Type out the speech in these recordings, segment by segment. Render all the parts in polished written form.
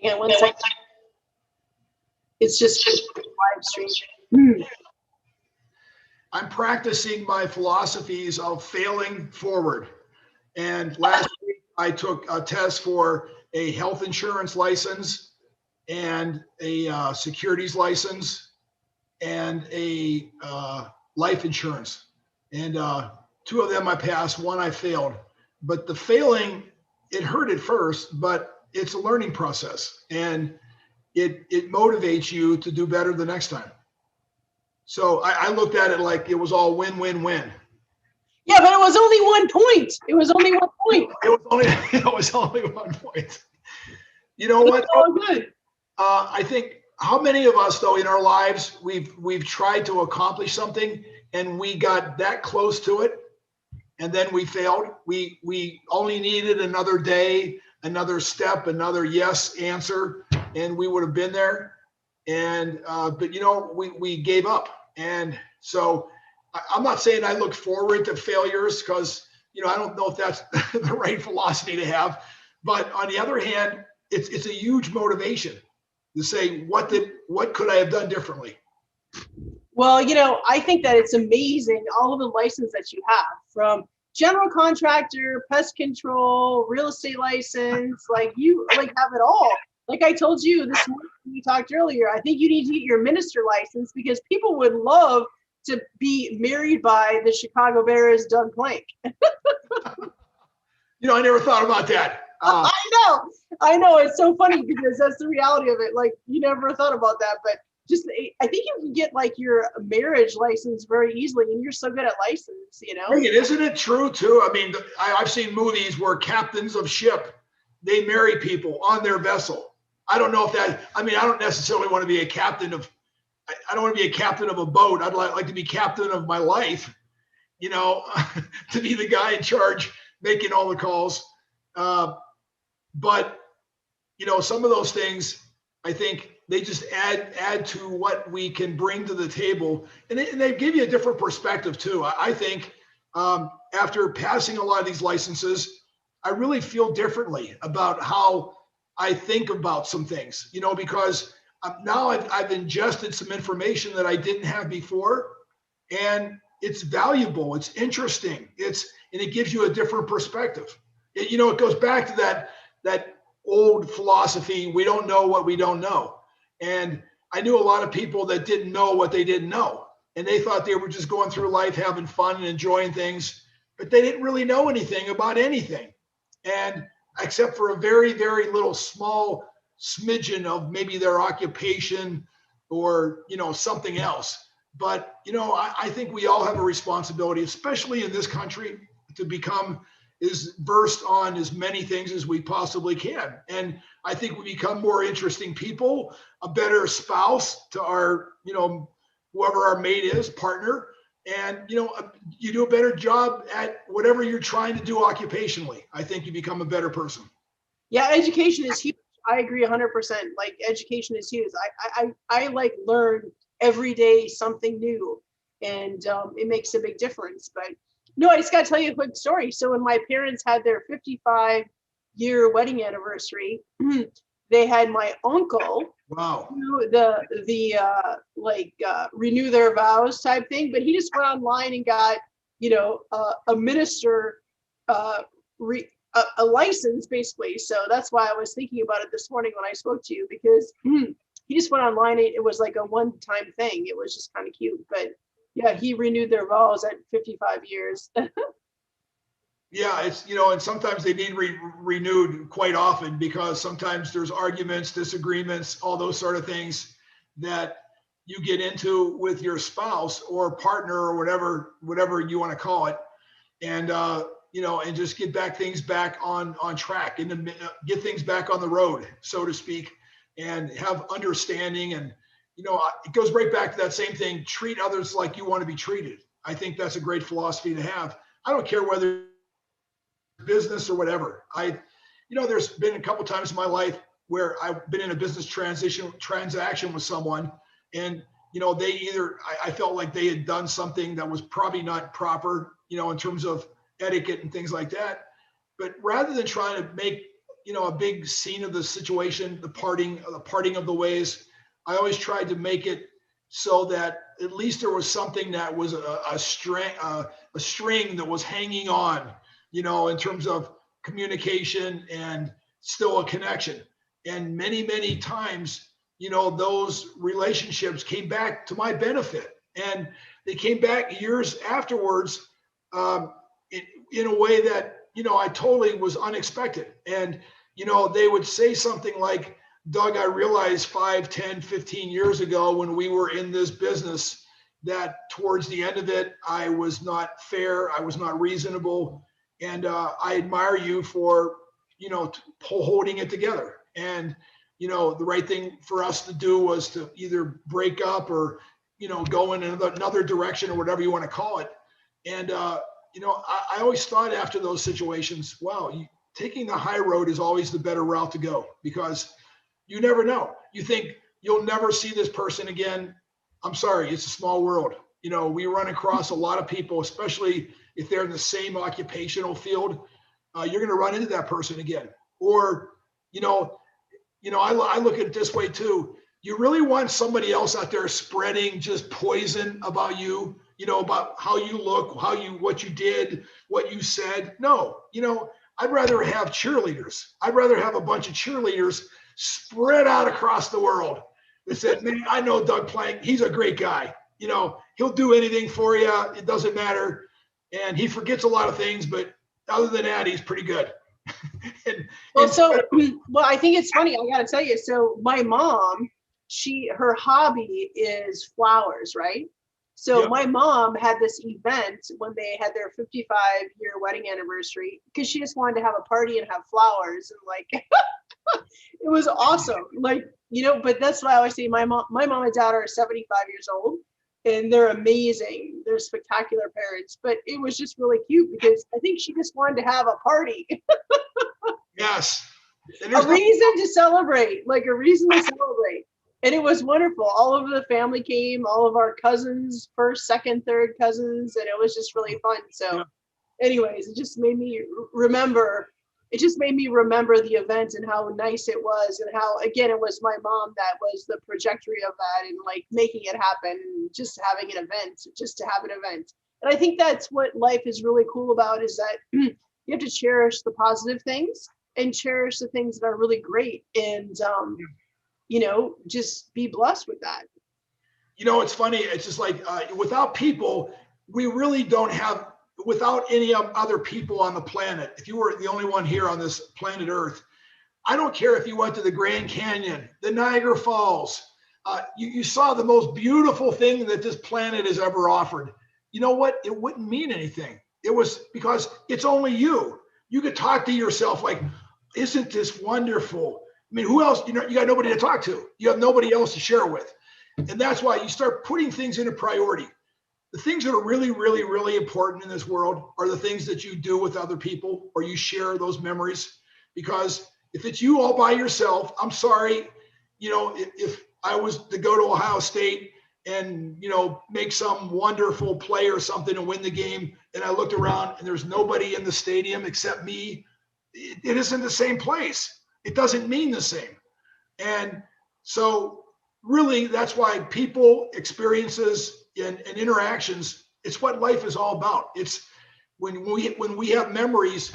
And one second. It's just live stream. I'm practicing my philosophies of failing forward. And last week I took a test for a health insurance license and a securities license and a life insurance. And 2 of them I passed, 1 I failed. But the failing, it hurt at first, but it's a learning process. And it motivates you to do better the next time. So I looked at it like it was all win, win, win. Yeah, but it was only 1 point. It was only 1 point. It was only 1 point. You know what? Oh, good. I think how many of us though in our lives we've tried to accomplish something and we got that close to it and then we failed. We only needed another day, another step, another yes answer, and we would have been there. And but you know, we gave up. And so I'm not saying I look forward to failures because you know I don't know if that's the right philosophy to have. But on the other hand, it's a huge motivation to say what could I have done differently. Well, you know, I think that it's amazing all of the license that you have, from general contractor, pest control, real estate license. Like you like have it all. Like I told you this morning when we talked earlier, I think you need to get your minister license because people would love to be married by the Chicago Bears Doug Plank. You know, I never thought about that. I know. It's so funny because that's the reality of it. Like you never thought about that, but just I think you can get like your marriage license very easily, and you're so good at license, you know. Isn't it true too? I mean, I've seen movies where captains of ship, they marry people on their vessel. I don't know if that. I mean, I don't necessarily want to be a captain of. I don't want to be a captain of a boat. I'd like to be captain of my life. You know, to be the guy in charge, making all the calls. But you know, some of those things, I think they just add to what we can bring to the table, and they give you a different perspective too. I think after passing a lot of these licenses, I really feel differently about how I think about some things. You know, because now I've ingested some information that I didn't have before, and it's valuable. It's interesting. And it gives you a different perspective. You know, it goes back to that old philosophy, we don't know what we don't know. And I knew a lot of people that didn't know what they didn't know. And they thought they were just going through life having fun and enjoying things, but they didn't really know anything about anything. And except for a very, very little small smidgen of maybe their occupation or, you know, something else. But, you know, I think we all have a responsibility, especially in this country, to become is versed on as many things as we possibly can. And I think we become more interesting people, a better spouse to our, you know, whoever our mate is, partner. And, you know, you do a better job at whatever you're trying to do occupationally. I think you become a better person. Yeah, education is huge. I agree 100%. Like education is huge. I like learn every day something new, and it makes a big difference. But no, I just got to tell you a quick story. So when my parents had their 55-year wedding anniversary, they had my uncle do the renew their vows type thing, but he just went online and got, you know, a minister a license basically. So that's why I was thinking about it this morning when I spoke to you, because he just went online. It was like a one-time thing. It was just kind of cute, but yeah, he renewed their vows at 55 years. Yeah, it's, you know, and sometimes they need renewed quite often because sometimes there's arguments, disagreements, all those sort of things that you get into with your spouse or partner or whatever you want to call it. And, you know, and just get things back on track and get things back on the road, so to speak, and have understanding. And, you know, it goes right back to that same thing. Treat others like you want to be treated. I think that's a great philosophy to have. I don't care whether business or whatever. You know, there's been a couple times in my life where I've been in a business transaction with someone, and, you know, I felt like they had done something that was probably not proper, you know, in terms of etiquette and things like that. But rather than trying to make, a big scene of the situation, the parting of the ways. I always tried to make it so that at least there was something that was a string that was hanging on, in terms of communication and still a connection. And many, many times, those relationships came back to my benefit, and they came back years afterwards, in a way that, I totally was unexpected. And, they would say something like, Doug, I realized 5, 10, 15 years ago when we were in this business that towards the end of it, I was not fair. I was not reasonable. And I admire you for, holding it together. And, the right thing for us to do was to either break up or, go in another direction or whatever you want to call it. And, I always thought after those situations, wow, taking the high road is always the better route to go, because you never know. You think you'll never see this person again. I'm sorry, it's a small world. We run across a lot of people, especially if they're in the same occupational field. You're going to run into that person again. Or, I look at it this way too. You really want somebody else out there spreading just poison about you, about how you look, what you did, what you said. No, I'd rather have cheerleaders. I'd rather have a bunch of cheerleaders spread out across the world that said, man, I know Doug Plank. He's a great guy. He'll do anything for you. It doesn't matter. And he forgets a lot of things, but other than that, he's pretty good. Well, I think it's funny. I got to tell you. So my mom, her hobby is flowers, right? So Yep. my mom had this event when they had their 55-year wedding anniversary, because she just wanted to have a party and have flowers, and like it was awesome. Like, but that's why I always say my mom and dad are 75 years old, and they're amazing. They're spectacular parents. But it was just really cute because I think she just wanted to have a party. Yes. A reason to celebrate. And it was wonderful. All of the family came, all of our cousins, first, second, third cousins, and it was just really fun. So anyways, it just made me remember the event and how nice it was, and how, again, it was my mom that was the trajectory of that, and like making it happen, just having an event, just to have an event. And I think that's what life is really cool about, is that you have to cherish the positive things and cherish the things that are really great. And, just be blessed with that. It's funny. It's just like without people, we really don't have, without any other people on the planet. If you were the only one here on this planet Earth, I don't care if you went to the Grand Canyon, the Niagara Falls, you saw the most beautiful thing that this planet has ever offered. You know what? It wouldn't mean anything. It was because it's only you. You could talk to yourself like, isn't this wonderful? I mean, who else? You got nobody to talk to. You have nobody else to share with. And that's why you start putting things into priority. The things that are really, really, really important in this world are the things that you do with other people, or you share those memories. Because if it's you all by yourself, I'm sorry, if I was to go to Ohio State and, make some wonderful play or something and win the game, and I looked around and there's nobody in the stadium except me, it isn't the same place. It doesn't mean the same. And so really, that's why people, experiences, and interactions, it's what life is all about. It's when we have memories.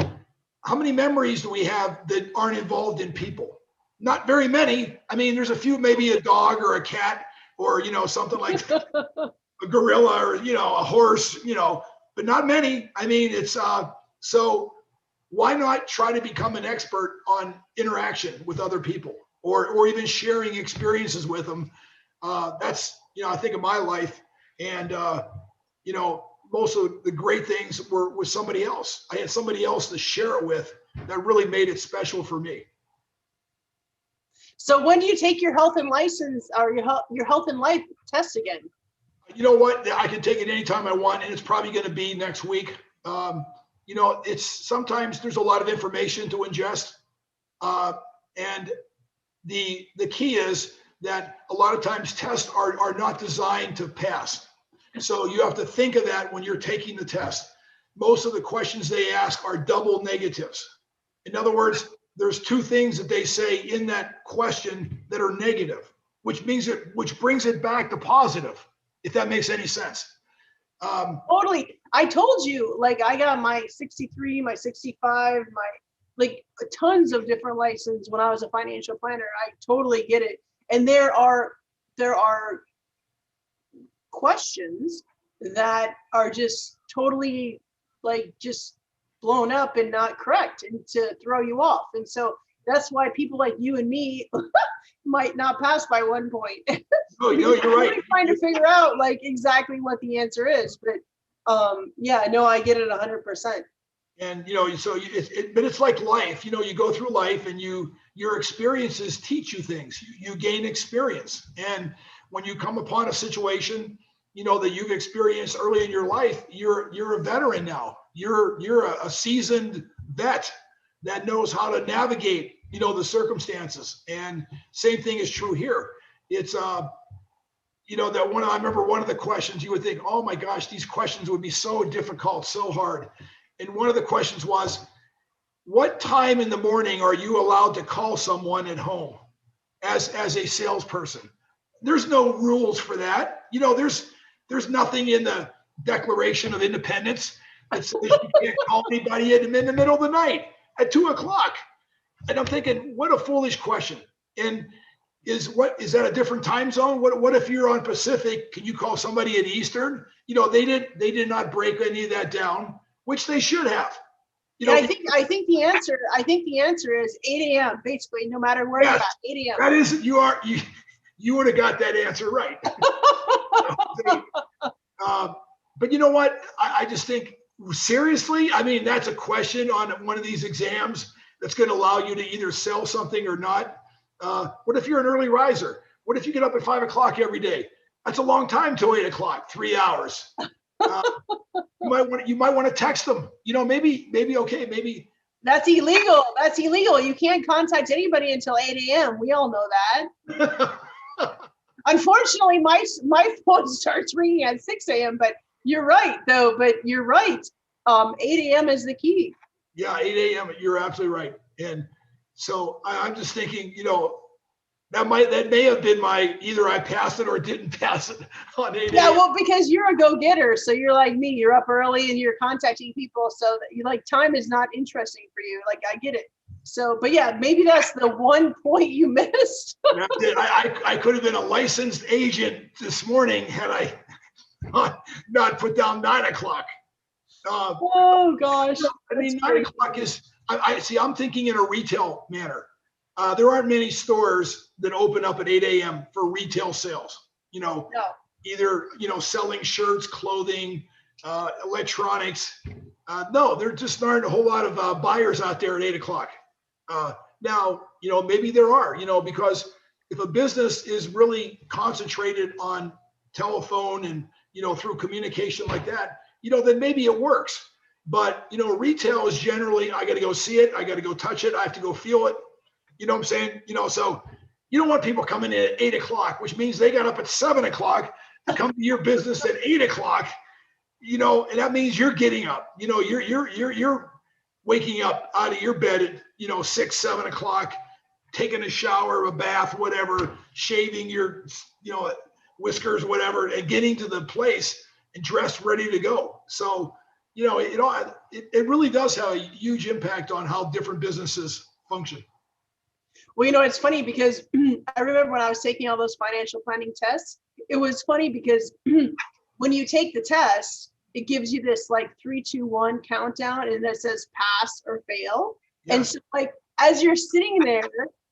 How many memories do we have that aren't involved in people? Not very many. I mean, there's a few, maybe a dog or a cat, or something like a gorilla, or a horse, but not many. I mean, it's so why not try to become an expert on interaction with other people, or even sharing experiences with them? That's, I think of my life, and most of the great things were with somebody else. I had somebody else to share it with that really made it special for me. So when do you take your health and license, or your health and life test again? You know what? I can take it anytime I want, and it's probably going to be next week. It's sometimes there's a lot of information to ingest, and the key is that a lot of times tests are not designed to pass. So you have to think of that when you're taking the test. Most of the questions they ask are double negatives. In other words, there's two things that they say in that question that are negative, which brings it back to positive, if that makes any sense. Totally. I told you, like, I got my 63, my 65, my like tons of different licenses when I was a financial planner. I totally get it. And there are questions that are just totally like just blown up and not correct and to throw you off. And so that's why people like you and me might not pass by one point. No, you're right. Really trying to figure out like exactly what the answer is, but yeah, no, I get it 100%. And so but it's like life. You go through life, and your experiences teach you things. You gain experience, and when you come upon a situation, that you've experienced early in your life, you're a veteran now. You're a seasoned vet that knows how to navigate, the circumstances. And same thing is true here. It's I remember one of the questions, you would think, oh my gosh, these questions would be so difficult, so hard. And one of the questions was, what time in the morning are you allowed to call someone at home as a salesperson? There's no rules for that. There's nothing in the Declaration of Independence that says you can't call anybody in the middle of the night at 2:00. And I'm thinking, what a foolish question. And is that a different time zone? What if you're on Pacific? Can you call somebody at Eastern? They did not break any of that down, which they should have. I think the answer is 8 a.m. basically, no matter where you're at, 8 a.m. That is, you would have got that answer right. But you know what? I just think, seriously, I mean, that's a question on one of these exams that's going to allow you to either sell something or not. What if you're an early riser? What if you get up at 5:00 every day? That's a long time till 8:00, 3 hours. You might want to text them. Maybe. That's illegal. That's illegal. You can't contact anybody until 8 a.m. We all know that. Unfortunately, my phone starts ringing at 6 a.m. But you're right, though. But you're right. 8 a.m. is the key. Yeah, 8 a.m. You're absolutely right. And so I'm just thinking, that may have been my either I passed it or didn't pass it on 8 a.m. Yeah, well, because you're a go-getter, so you're like me. You're up early and you're contacting people, so that you like time is not interesting for you. Like I get it. So, but yeah, maybe that's the one point you missed. I could have been a licensed agent this morning had I not put down 9:00. Oh gosh! I mean, 9:00 is. I see. I'm thinking in a retail manner. There aren't many stores that open up at 8 a.m. for retail sales. No. Either selling shirts, clothing, electronics. No, there just aren't a whole lot of buyers out there at 8:00. Now, maybe there are. Because if a business is really concentrated on telephone and through communication like that, then maybe it works. But retail is generally, I got to go see it, I got to go touch it, I have to go feel it. You know what I'm saying? So you don't want people coming in at 8:00, which means they got up at 7:00 to come to your business at 8:00. And that means you're getting up. You're waking up out of your bed at 6, 7 o'clock, taking a shower, a bath, whatever, shaving your whiskers, whatever, and getting to the place and dressed, ready to go. So it really does have a huge impact on how different businesses function. Well, it's funny because I remember when I was taking all those financial planning tests, it was funny because when you take the test, it gives you this like 3, 2, 1 countdown, and that says pass or fail. Yeah. And so like, as you're sitting there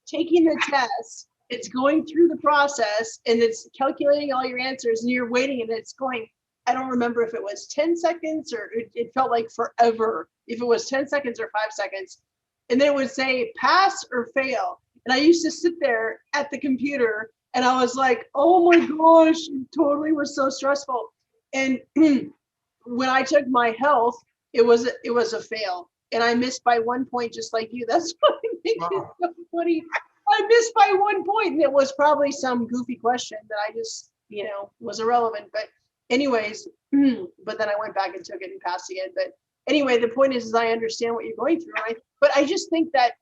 taking the test, it's going through the process and it's calculating all your answers and you're waiting and it's going, I don't remember if it was 10 seconds or it felt like forever. If it was 10 seconds or 5 seconds, and then it would say pass or fail. And I used to sit there at the computer and I was like, oh my gosh, it totally was so stressful. And when I took my health, it was a fail. And I missed by 1 point, just like you. That's what makes it so funny. I missed by 1 point, and it was probably some goofy question that I just, was irrelevant. But anyways, but then I went back and took it and passed again. But anyway, the point is I understand what you're going through. But I just think that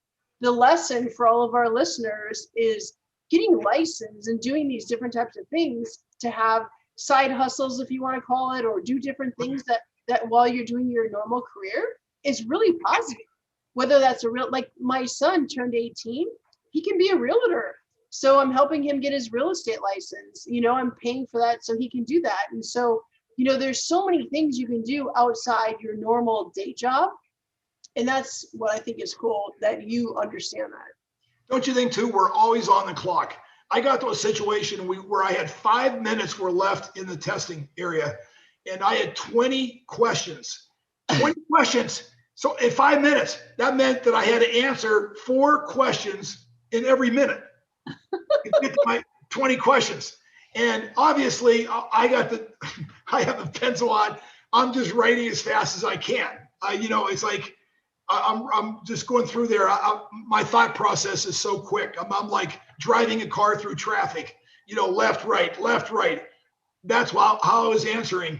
the lesson for all of our listeners is getting licensed and doing these different types of things to have side hustles, if you want to call it, or do different things that while you're doing your normal career is really positive. Whether that's a real, like my son turned 18, he can be a realtor. So I'm helping him get his real estate license. I'm paying for that so he can do that. And so, there's so many things you can do outside your normal day job. And that's what I think is cool, that you understand that. Don't you think too? We're always on the clock. I got to a situation where I had 5 minutes were left in the testing area, and I had 20 questions. 20 questions. So in 5 minutes, that meant that I had to answer 4 questions in every minute to get to my 20 questions. And obviously, I have the pencil on. I'm just writing as fast as I can. It's like I'm just going through there. My thought process is so quick. I'm like driving a car through traffic. Left, right. That's how I was answering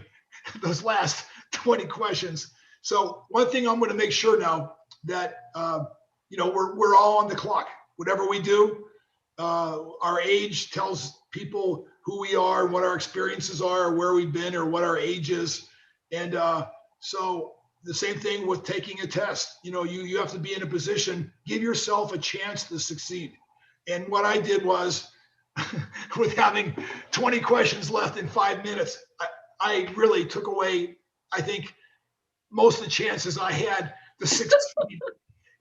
those last 20 questions. So one thing I'm going to make sure now that we're all on the clock. Whatever we do, our age tells people who we are, what our experiences are, where we've been, or what our age is. And so the same thing with taking a test. You have to be in a position, give yourself a chance to succeed. And what I did was, with having 20 questions left in 5 minutes, I really took away, I think, most of the chances I had to succeed.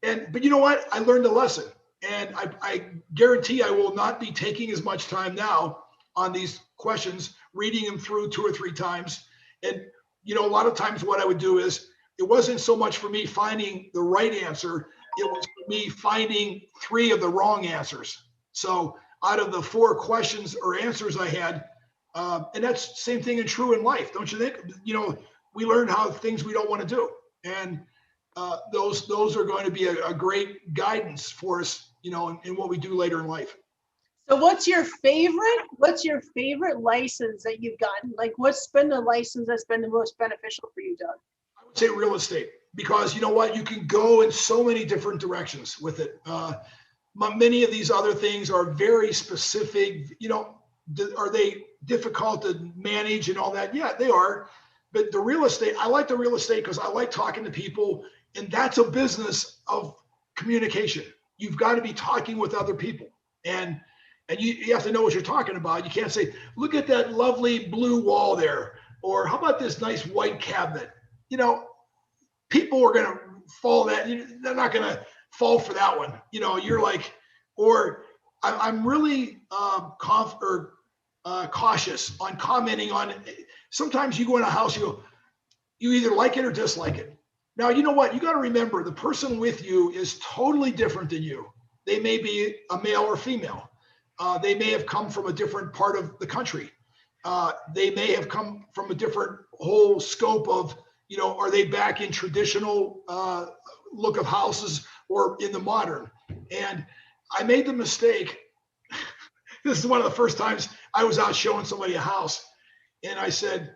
But you know what? I learned a lesson. And I guarantee I will not be taking as much time now on these questions, reading them through 2 or 3 times. And, a lot of times what I would do is, it wasn't so much for me finding the right answer. It was for me finding 3 of the wrong answers. So out of the 4 questions or answers I had, and that's the same thing and true in life, don't you think? We learn how things we don't want to do. And those are going to be a great guidance for us, in what we do later in life. So what's your favorite license that you've gotten? Like, what's been the license that's been the most beneficial for you, Doug? I would say real estate, because you know what? You can go in so many different directions with it. Many of these other things are very specific. Are they difficult to manage and all that? Yeah, they are. But the real estate, I like the real estate because I like talking to people, and that's a business of communication. You've got to be talking with other people, and you have to know what you're talking about. You can't say, look at that lovely blue wall there, or how about this nice white cabinet? People are going to fall that, they're not going to fall for that one. You're like, or I'm really cautious on commenting on it. Sometimes you go in a house, you either like it or dislike it. Now, you know what? You got to remember, the person with you is totally different than you. They may be a male or female. They may have come from a different part of the country. They may have come from a different whole scope of, are they back in traditional look of houses or in the modern? And I made the mistake. This is one of the first times I was out showing somebody a house. And I said,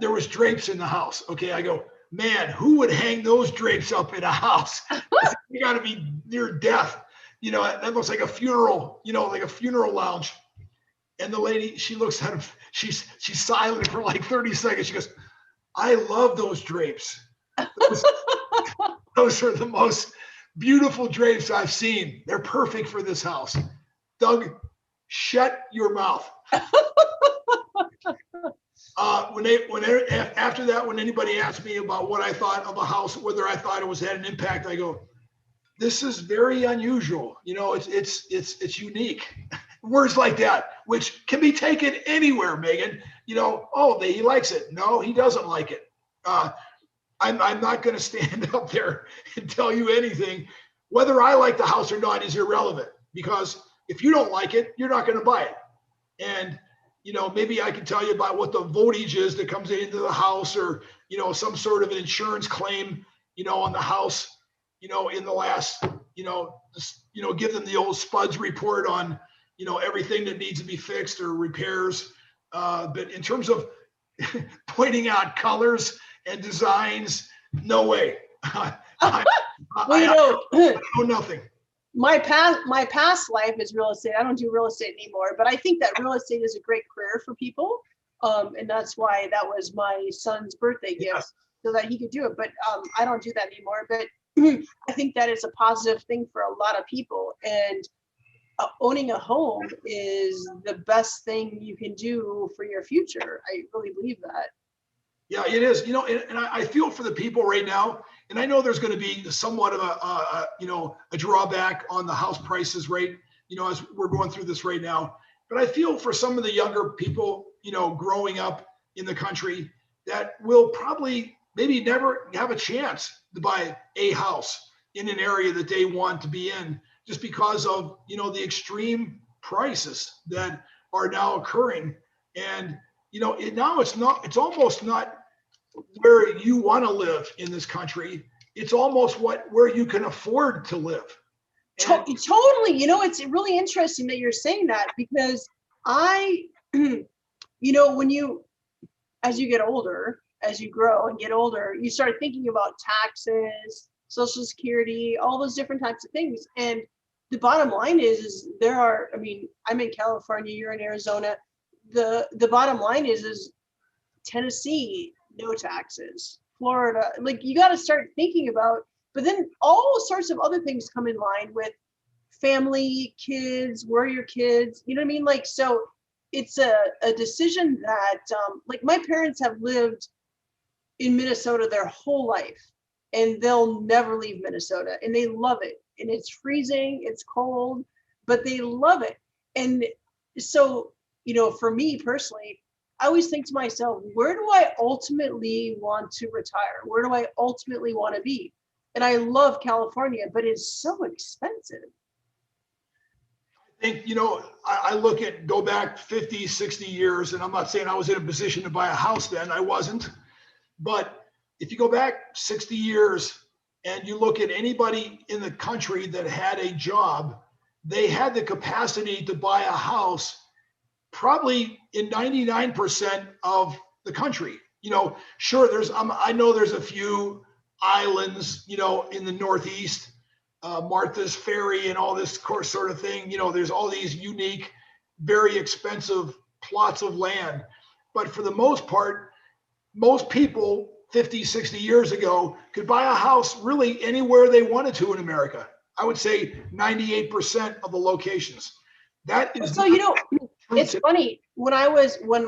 there was drapes in the house. Okay. I go, man, who would hang those drapes up in a house? You got to be near death. That looks like a funeral, like a funeral lounge. And the lady, she looks at him, she's silent for like 30 seconds. She goes, I love those drapes. Those are the most beautiful drapes I've seen. They're perfect for this house. Doug, shut your mouth. After that, when anybody asked me about what I thought of a house, whether I thought it had an impact, I go, this is very unusual. It's unique. Words like that, which can be taken anywhere, Megan. He likes it. No, he doesn't like it. I'm not going to stand up there and tell you anything. Whether I like the house or not is irrelevant, because if you don't like it, you're not going to buy it. And maybe I can tell you about what the voltage is that comes into the house, or some sort of an insurance claim on the house, in the last, give them the old Spuds report on everything that needs to be fixed or repairs. But in terms of pointing out colors and designs, no way. Well, you I know, know nothing. my past life is real estate. I don't do real estate anymore, but I think that real estate is a great career for people. And that's why that was my son's birthday Yeah. gift so that he could do it. But I don't do that anymore. But I think that is a positive thing for a lot of people. And owning a home is the best thing you can do for your future. I really believe that. Yeah, it is. And I feel for the people right now. And I know there's going to be somewhat of a drawback on the house prices, right? As we're going through this right now. But I feel for some of the younger people, growing up in the country that will probably maybe never have a chance to buy a house in an area that they want to be in, just because of, the extreme prices that are now occurring. And now it's almost not where you want to live in this country. It's almost where you can afford to live. And Totally. It's really interesting that you're saying that because I, when as you get older, as you grow and get older, you start thinking about taxes, Social Security, all those different types of things. And the bottom line is I'm in California, you're in Arizona. The bottom line is Tennessee, no taxes. Florida, like you got to start thinking about, but then all sorts of other things come in line with family, kids, where are your kids, you know what I mean? Like, so it's a decision that, like my parents have lived in Minnesota their whole life and they'll never leave Minnesota and they love it. And it's freezing, it's cold, but they love it. And so, for me personally, I always think to myself, where do I ultimately want to retire? Where do I ultimately want to be? And I love California, but it's so expensive. I think, I go back 50, 60 years, and I'm not saying I was in a position to buy a house then, I wasn't. But if you go back 60 years and you look at anybody in the country that had a job, they had the capacity to buy a house probably in 99% of the country. Sure, I know there's a few islands, in the Northeast, Martha's Ferry and all this sort of thing. There's all these unique, very expensive plots of land. But for the most part, most people 50, 60 years ago could buy a house really anywhere they wanted to in America. I would say 98% of the locations. That is So, it's funny when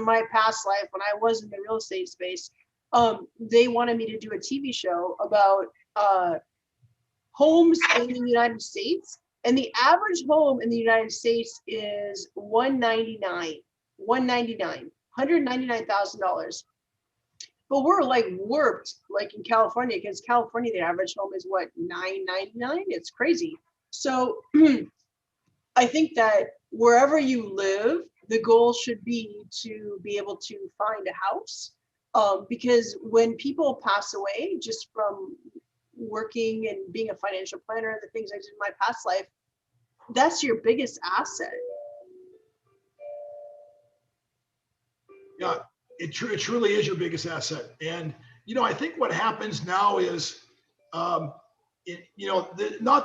my past life, when I was in the real estate space, they wanted me to do a TV show about homes in the United States. And the average home in the United States is $199,000. But we're like warped, like in California, because California, the average home is what, $999? It's crazy. So I think that wherever you live, the goal should be to be able to find a house. Because when people pass away, just from working and being a financial planner and the things I did in my past life, that's your biggest asset. Yeah, it truly is your biggest asset. And, I think what happens now is, not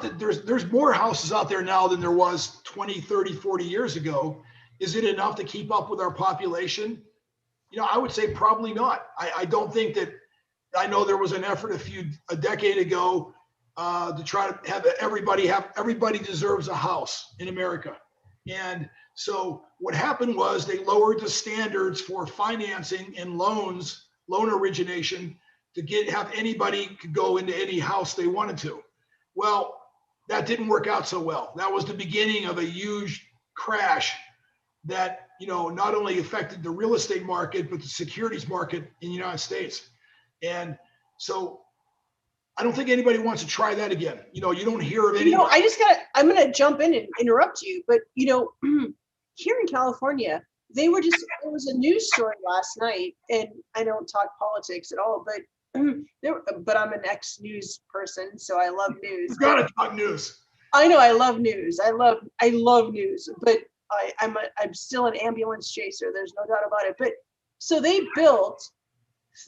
that there's more houses out there now than there was 20, 30, 40 years ago. Is it enough to keep up with our population? I would say probably not. I don't think that. I know there was an effort a decade ago to try to have everybody deserves a house in America. And so what happened was they lowered the standards for financing and loan origination to have anybody could go into any house they wanted to. Well, that didn't work out so well. That was the beginning of a huge crash that, not only affected the real estate market, but the securities market in the United States. And so I don't think anybody wants to try that again. You don't hear of any. I'm going to jump in and interrupt you, but here in California, there was a news story last night, and I don't talk politics at all, but I'm an ex-news person, so I love news. You've got to talk news. I know I love news. I love news, but I'm still an ambulance chaser. There's no doubt about it. But so they built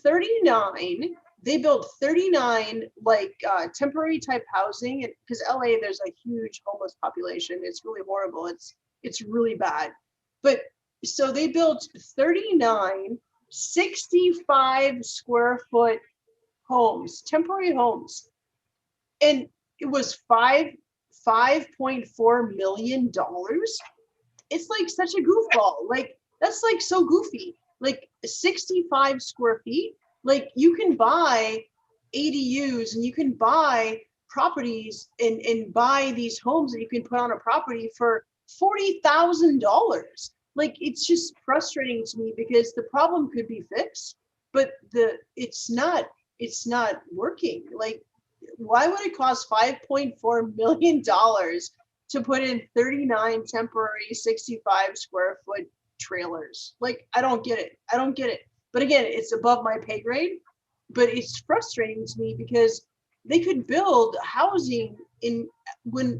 39 they built 39 like temporary type housing, because LA, there's a huge homeless population. It's really horrible. It's really bad. But so they built 39 65 square foot homes, temporary homes, and it was $5.4 million. It's like such a goofball. Like that's like so goofy. Like 65 square feet. Like you can buy ADUs and you can buy properties and buy these homes that you can put on a property for $40,000. Like it's just frustrating to me because the problem could be fixed, but it's not working. Like why would it cost $5.4 million to put in 39 temporary 65 square foot trailers? Like, I don't get it. I don't get it. But again, it's above my pay grade, but it's frustrating to me because they could build housing in when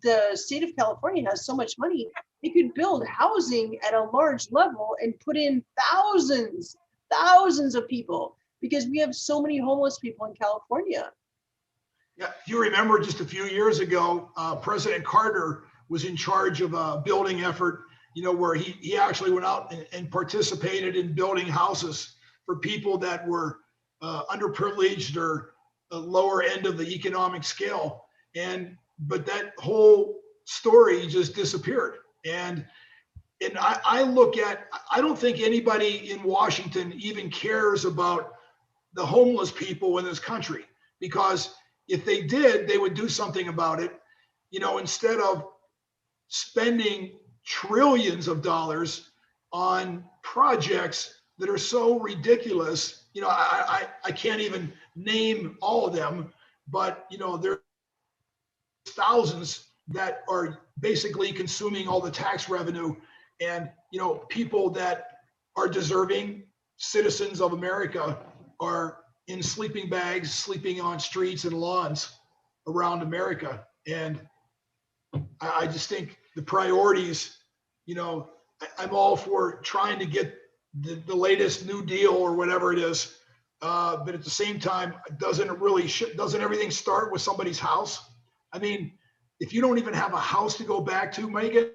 the state of California has so much money, they could build housing at a large level and put in thousands of people because we have so many homeless people in California. Yeah, if you remember just a few years ago, President Carter was in charge of a building effort, where he actually went out and participated in building houses for people that were underprivileged or the lower end of the economic scale. But that whole story just disappeared. And I don't think anybody in Washington even cares about the homeless people in this country, because if they did, they would do something about it, instead of spending trillions of dollars on projects that are so ridiculous. I can't even name all of them, but there's thousands that are basically consuming all the tax revenue, and people that are deserving citizens of America are in sleeping bags, sleeping on streets and lawns around America. And I just think the priorities, I'm all for trying to get the latest New Deal or whatever it is. But at the same time, doesn't everything start with somebody's house? I mean, if you don't even have a house to go back to, Megan,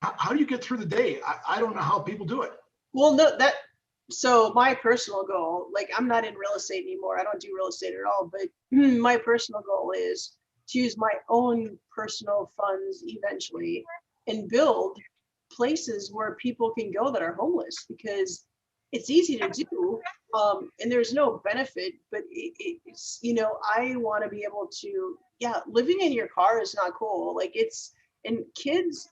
how do you get through the day? I don't know how people do it. Well, no, so my personal goal, like I'm not in real estate anymore. I don't do real estate at all, but my personal goal is to use my own personal funds eventually and build places where people can go that are homeless, because it's easy to do, and there's no benefit, but it's, I want to be able to, living in your car is not cool. Like and kids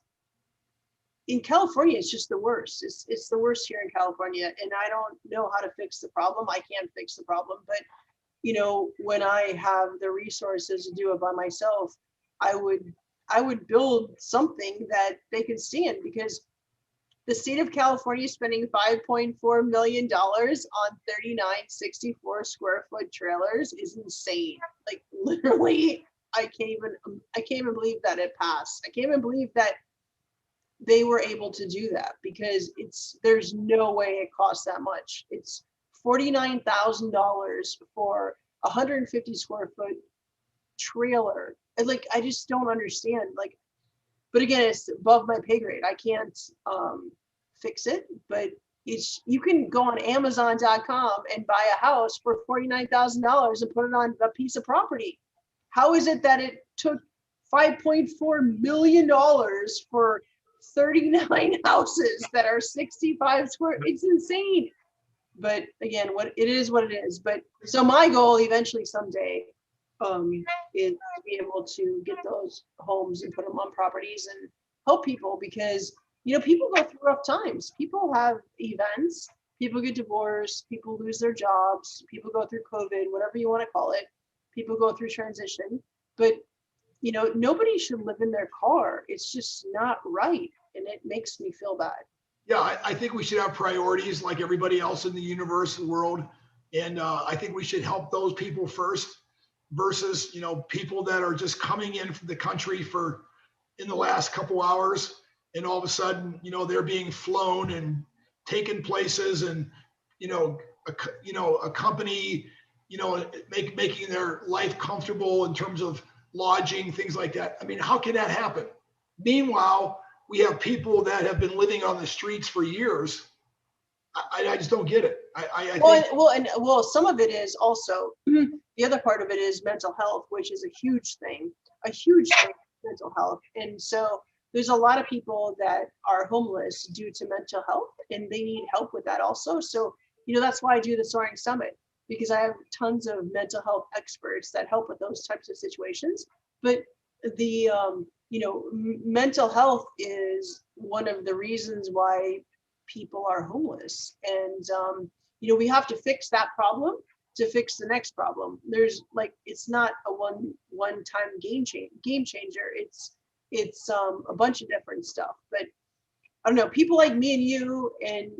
in California, it's just the worst. It's the worst here in California, and I don't know how to fix the problem. I can't fix the problem, but when I have the resources to do it by myself, I would build something that they could stand, because the state of California is spending $5.4 million on 39 64 square foot trailers is insane. Like literally, I can't even believe that it passed. I can't even believe that they were able to do that, because there's no way it costs that much. It's $49,000 for 150 square foot trailer. And like, I just don't understand. Like, but again, it's above my pay grade. I can't fix it, but you can go on Amazon.com and buy a house for $49,000 and put it on a piece of property. How is it that it took $5.4 million for 39 houses that are 65 square? It's insane. But again, what it is. But so my goal eventually someday is to be able to get those homes and put them on properties and help people, because people go through rough times. People have events, people get divorced, people lose their jobs, people go through COVID, whatever you want to call it. People go through transition, but nobody should live in their car. It's just not right, and it makes me feel bad. Yeah, I think we should have priorities like everybody else in the universe and world. And I think we should help those people first versus, people that are just coming in from the country in the last couple hours. And all of a sudden, they're being flown and taken places and, a company, making their life comfortable in terms of lodging, things like that. I mean, how can that happen? Meanwhile, we have people that have been living on the streets for years. I just don't get it. I think. Well, some of it is also the other part of it is mental health, which is a huge thing, mental health. And so there's a lot of people that are homeless due to mental health, and they need help with that also. So, that's why I do the Soaring Summit, because I have tons of mental health experts that help with those types of situations. But the, mental health is one of the reasons why people are homeless. And, we have to fix that problem to fix the next problem. There's it's not a one-time game changer. It's a bunch of different stuff. But I don't know, people like me and you and,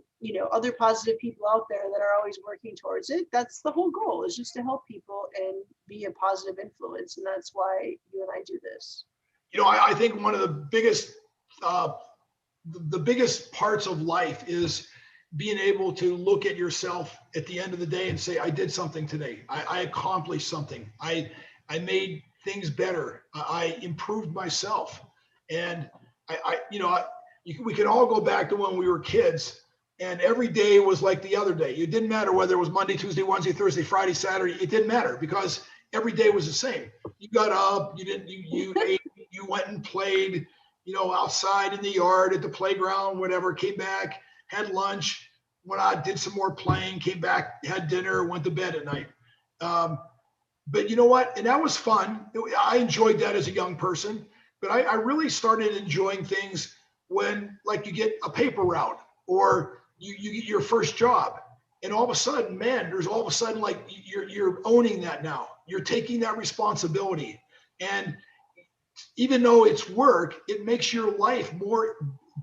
other positive people out there that are always working towards it. That's the whole goal, is just to help people and be a positive influence. And that's why you and I do this. I think one of the biggest parts of life is being able to look at yourself at the end of the day and say, I did something today. I accomplished something. I made things better. I improved myself. And we can all go back to when we were kids, and every day was like the other day. It didn't matter whether it was Monday, Tuesday, Wednesday, Thursday, Friday, Saturday. It didn't matter, because every day was the same. You got up, you ate, you went and played, outside in the yard, at the playground, whatever, came back, had lunch, went out, did some more playing, came back, had dinner, went to bed at night. But you know what? And that was fun. I enjoyed that as a young person, but I really started enjoying things when, you get a paper route, or you get your first job, and all of a sudden, man, you're owning that now. You're taking that responsibility. And even though it's work, it makes your life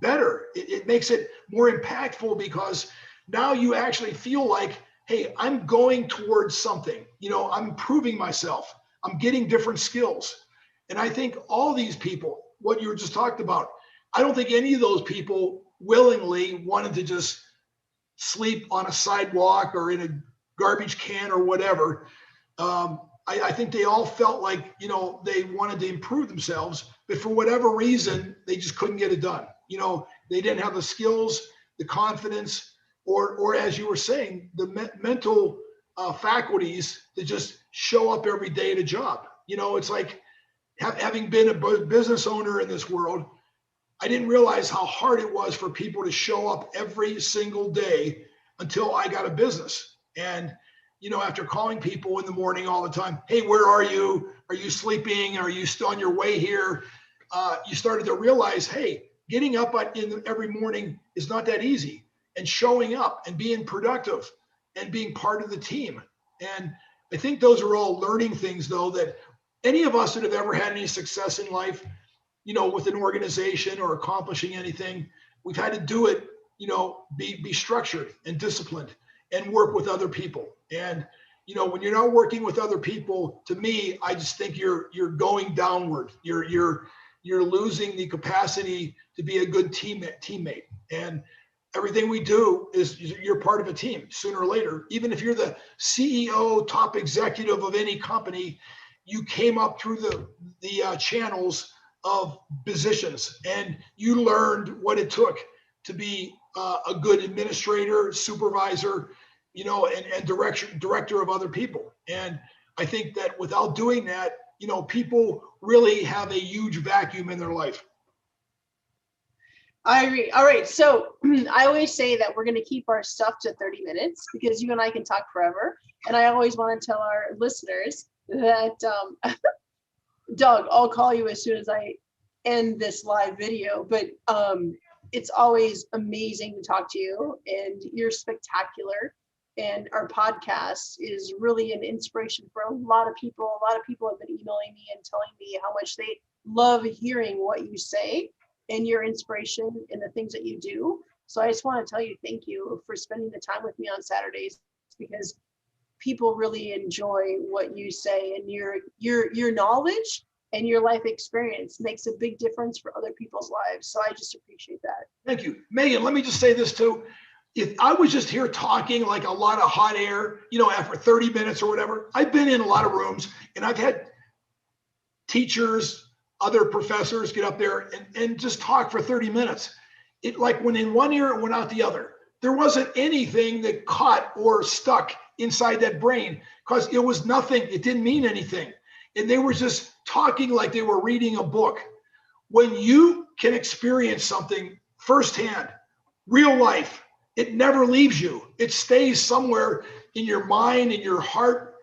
better. It makes it more impactful, because now you actually feel like, hey, I'm going towards something. I'm improving myself. I'm getting different skills. And I think all these people, what you were just talked about, I don't think any of those people willingly wanted to just sleep on a sidewalk or in a garbage can or whatever. I think they all felt like, they wanted to improve themselves, but for whatever reason, they just couldn't get it done. They didn't have the skills, the confidence, or as you were saying, the mental faculties to just show up every day at a job. It's like having been a business owner in this world, I didn't realize how hard it was for people to show up every single day until I got a business. And after calling people in the morning all the time, hey, where are you? Are you sleeping? Are you still on your way here? You started to realize, hey, getting up every morning is not that easy, and showing up and being productive and being part of the team. And I think those are all learning things, though, that any of us that have ever had any success in life, with an organization or accomplishing anything, we've had to do it, be structured and disciplined and work with other people. And, when you're not working with other people, to me, I just think you're going downward. You're losing the capacity to be a good teammate. And everything we do is you're part of a team sooner or later. Even if you're the CEO, top executive of any company, you came up through the channels of positions, and you learned what it took to be a good administrator, supervisor, and director of other people. And I think that without doing that, people really have a huge vacuum in their life. I agree. All right. So I always say that we're going to keep our stuff to 30 minutes, because you and I can talk forever. And I always want to tell our listeners that, Doug, I'll call you as soon as I end this live video, but it's always amazing to talk to you, and you're spectacular. And our podcast is really an inspiration for a lot of people. A lot of people have been emailing me and telling me how much they love hearing what you say and your inspiration and the things that you do. So I just want to tell you, thank you for spending the time with me on Saturdays, because people really enjoy what you say, and your knowledge and your life experience makes a big difference for other people's lives. So I just appreciate that. Thank you. Megan, let me just say this too. if I was just here talking like a lot of hot air, after 30 minutes or whatever, I've been in a lot of rooms and I've had teachers, other professors get up there and just talk for 30 minutes. It like went in one ear and went out the other. There wasn't anything that caught or stuck inside that brain because it was nothing. It didn't mean anything. And they were just talking like they were reading a book. When you can experience something firsthand, real life, it never leaves you. It stays somewhere in your mind, in your heart.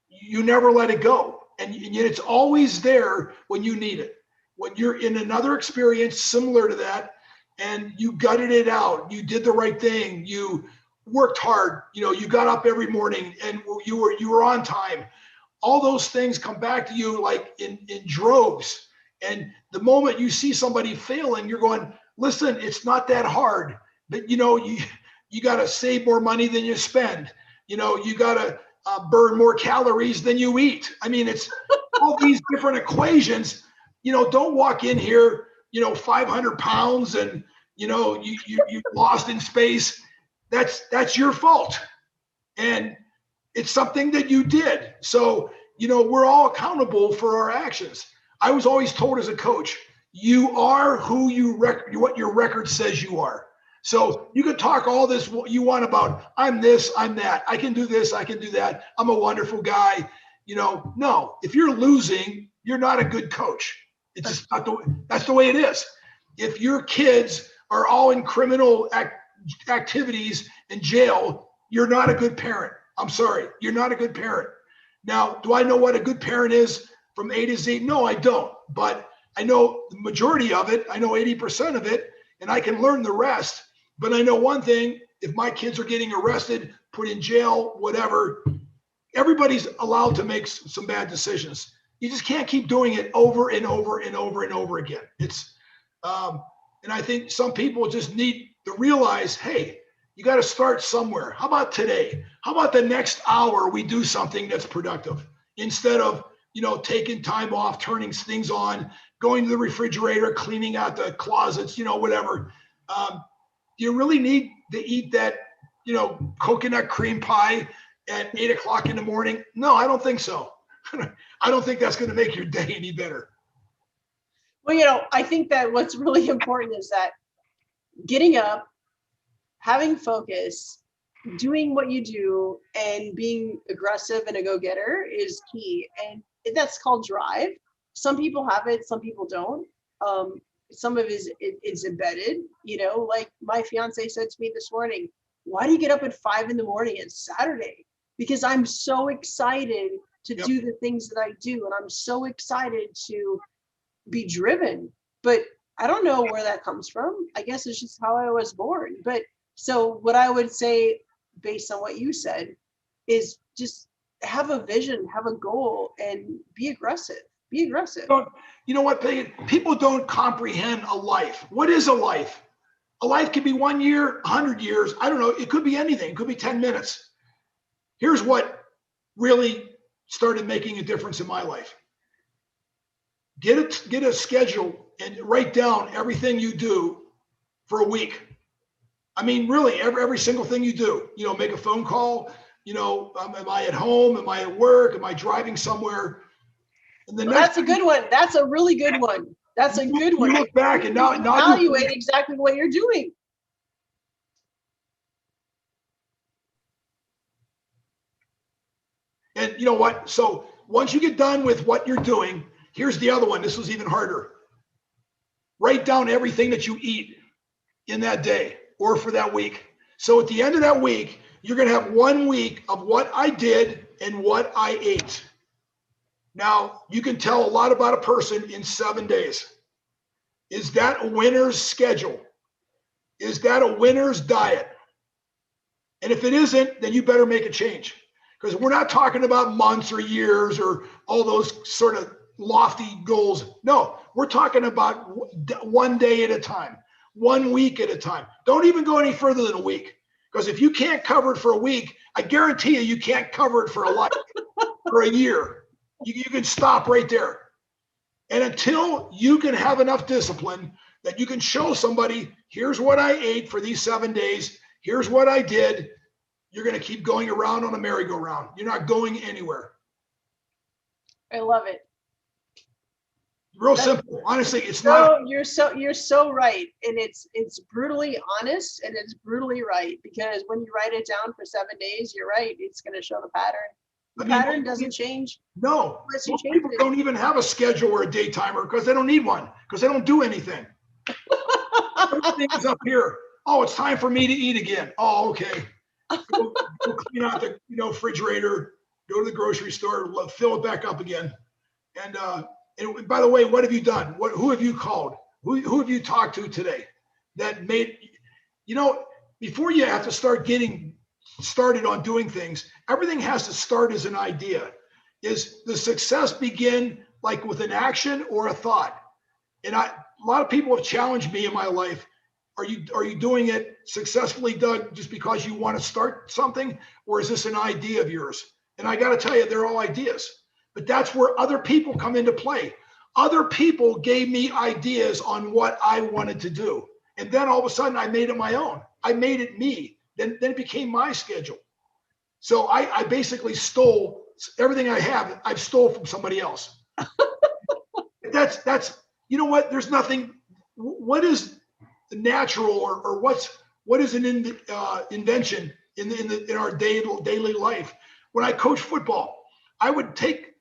You never let it go. And yet it's always there when you need it. When you're in another experience similar to that, and you gutted it out, you did the right thing, you worked hard, you got up every morning and you were on time. All those things come back to you like in droves. And the moment you see somebody failing, you're going, listen, it's not that hard. But you got to save more money than you spend. You got to burn more calories than you eat. I mean, it's all these different equations. Don't walk in here, 500 pounds and, you're lost in space. That's your fault. And it's something that you did. So, we're all accountable for our actions. I was always told as a coach, you are who what your record says you are. So you can talk all this you want about, I'm this, I'm that, I can do this, I can do that, I'm a wonderful guy. No, if you're losing, you're not a good coach. It's just not that's the way it is. If your kids are all in criminal activities in jail, you're not a good parent. I'm sorry, you're not a good parent. Now, do I know what a good parent is from A to Z? No, I don't. But I know the majority of it. I know 80% of it, and I can learn the rest. But I know one thing, if my kids are getting arrested, put in jail, whatever, everybody's allowed to make some bad decisions. You just can't keep doing it over and over and over and over again. And I think some people just need to realize, hey, you got to start somewhere. How about today? How about the next hour we do something that's productive instead of, taking time off, turning things on, going to the refrigerator, cleaning out the closets, whatever. Do you really need to eat that, coconut cream pie at 8:00 in the morning? No, I don't think so. I don't think that's going to make your day any better. Well, I think that what's really important is that getting up, having focus, doing what you do, and being aggressive and a go-getter is key. And that's called drive. Some people have it, some people don't. Some of it is embedded, like my fiance said to me this morning, why do you get up at 5 a.m? It's Saturday? Because I'm so excited to do the things that I do. And I'm so excited to be driven, but I don't know where that comes from. I guess it's just how I was born. But so what I would say based on what you said is just have a vision, have a goal, and be aggressive. Be aggressive. You know what? People don't comprehend a life. What is a life? A life could be 1 year, 100 years. I don't know. It could be anything. It could be 10 minutes. Here's what really started making a difference in my life. Get a schedule and write down everything you do for a week. I mean, really, every single thing you do. Make a phone call. Am I at home? Am I at work? Am I driving somewhere? And that's a good one. That's a really good one. That's a good one. You look back and now evaluate exactly what you're doing. And you know what? So once you get done with what you're doing, here's the other one. This was even harder. Write down everything that you eat in that day or for that week. So at the end of that week, you're going to have 1 week of what I did and what I ate. Now, you can tell a lot about a person in 7 days. Is that a winner's schedule? Is that a winner's diet? And if it isn't, then you better make a change. Because we're not talking about months or years or all those sort of lofty goals. No, we're talking about 1 day at a time, 1 week at a time. Don't even go any further than a week. Because if you can't cover it for a week, I guarantee you can't cover it for a life, for a year. You can stop right there. And until you can have enough discipline that you can show somebody, here's what I ate for these 7 days. here's what I did. You're going to keep going around on a merry-go-round. You're not going anywhere. I love it. Real simple. Honestly, it's So not. you're so right. And it's brutally honest and it's brutally right, because when you write it down for 7 days, you're right. It's going to show the pattern. The pattern doesn't change. No, unless you most change people it. don't even have a schedule or a day timer because they don't need one, because they don't do anything. Everything's up here. Oh, it's time for me to eat again. Oh, okay. Go clean out the refrigerator, go to the grocery store, fill it back up again. And by the way, what have you done? Who have you called? Who have you talked to today that made, before you have to start getting started on doing things, everything has to start as an idea. Is the success begin like with an action or a thought? And a lot of people have challenged me in my life. Are you doing it successfully, Doug, just because you want to start something, or is this an idea of yours? And I got to tell you, they're all ideas. But that's where other people come into play. Other people gave me ideas on what I wanted to do. And then all of a sudden I made it my own. I made it me. Then it became my schedule. So I basically stole everything I have. I've stole from somebody else. That's you know what? There's nothing. What is natural or what is an invention in our daily life? When I coach football, I would take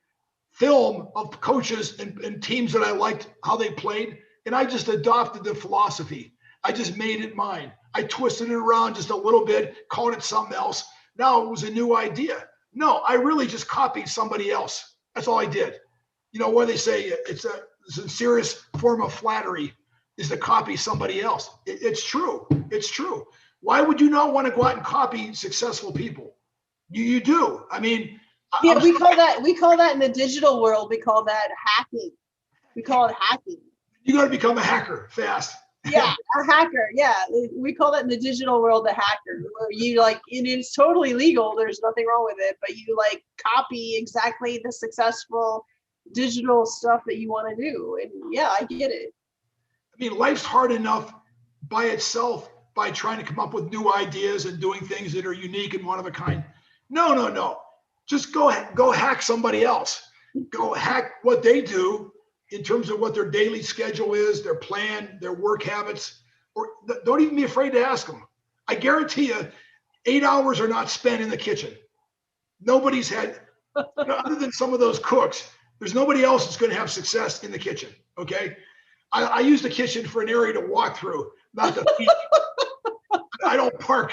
film of coaches and teams that I liked how they played, and I just adopted the philosophy. I just made it mine. I twisted it around just a little bit, called it something else. Now it was a new idea. No, I really just copied somebody else. That's all I did. What they say, it's a sincerest form of flattery is to copy somebody else. It's true. It's true. Why would you not want to go out and copy successful people? You do. I mean, yeah, we call that in the digital world, we call that hacking. We call it hacking. You got to become a hacker fast. Yeah, a hacker. Yeah, we call that in the digital world a hacker. Where you and it's totally legal. There's nothing wrong with it, but you copy exactly the successful digital stuff that you want to do. And yeah, I get it. I mean, life's hard enough by itself by trying to come up with new ideas and doing things that are unique and one of a kind. No. Just go hack somebody else. Go hack what they do in terms of what their daily schedule is, their plan, their work habits, or don't even be afraid to ask them. I guarantee you 8 hours are not spent in the kitchen. Nobody's had, other than some of those cooks, there's nobody else that's going to have success in the kitchen. Okay. I use the kitchen for an area to walk through, not to eat. I don't park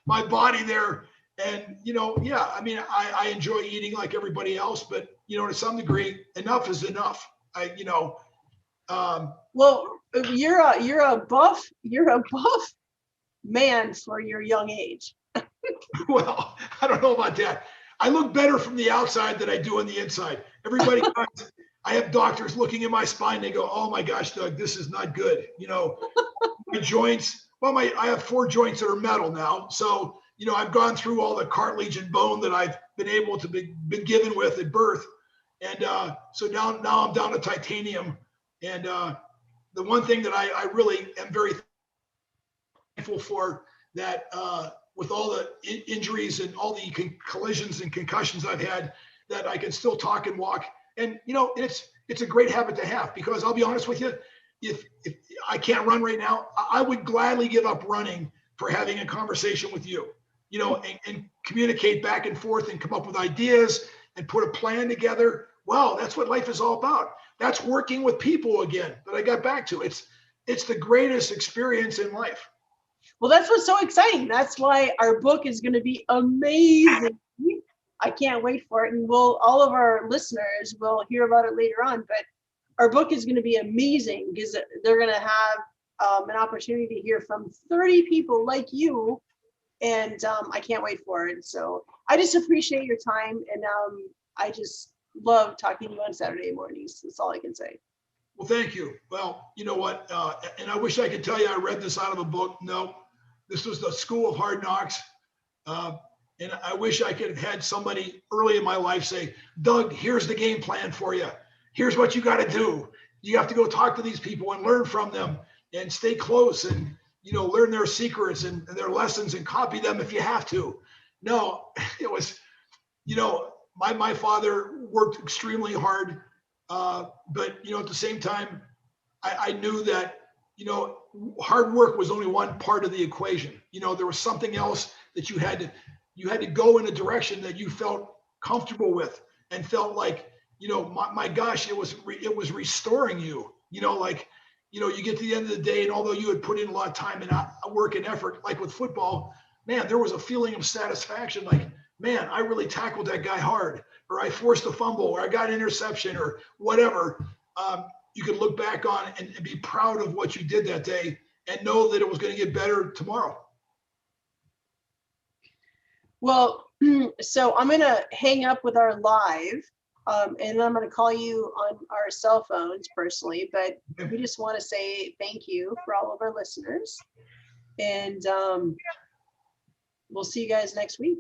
my body there. And, I mean, I enjoy eating like everybody else, but, to some degree, enough is enough. Well, you're a buff man for your young age. Well, I don't know about that. I look better from the outside than I do on the inside. Everybody comes, I have doctors looking at my spine. They go, "Oh my gosh, Doug, this is not good." My joints, I have 4 joints that are metal now. So, I've gone through all the cartilage and bone that I've been able to been given with at birth. And so now I'm down to titanium. And the one thing that I really am very thankful for, that with all the injuries and all the collisions and concussions I've had, that I can still talk and walk. And, it's a great habit to have, because I'll be honest with you, if I can't run right now, I would gladly give up running for having a conversation with you. And communicate back and forth and come up with ideas and put a plan together. Wow, that's what life is all about. That's working with people again that I got back to. It's the greatest experience in life. Well, that's what's so exciting. That's why our book is going to be amazing. I can't wait for it. And all of our listeners will hear about it later on. But our book is going to be amazing because they're going to have an opportunity to hear from 30 people like you. And I can't wait for it. So I just appreciate your time. And I just love talking to you on Saturday mornings. That's all I can say. Well, thank you. Well, you know what? And I wish I could tell you I read this out of a book. No, this was the School of Hard Knocks. And I wish I could have had somebody early in my life say, "Doug, here's the game plan for you. Here's what you got to do. You have to go talk to these people and learn from them and stay close." And learn their secrets and their lessons and copy them if you have to. No, it was, my father worked extremely hard. But, at the same time, I knew that, hard work was only one part of the equation. There was something else that you had to go in a direction that you felt comfortable with and felt like, my gosh, it was restoring you, you get to the end of the day, and although you had put in a lot of time and work and effort, like with football, man, there was a feeling of satisfaction. Like, man, I really tackled that guy hard, or I forced a fumble, or I got an interception, or whatever. You could look back on and be proud of what you did that day and know that it was going to get better tomorrow. Well, so I'm going to hang up with our live, and I'm going to call you on our cell phones personally, but we just want to say thank you for all of our listeners, and we'll see you guys next week.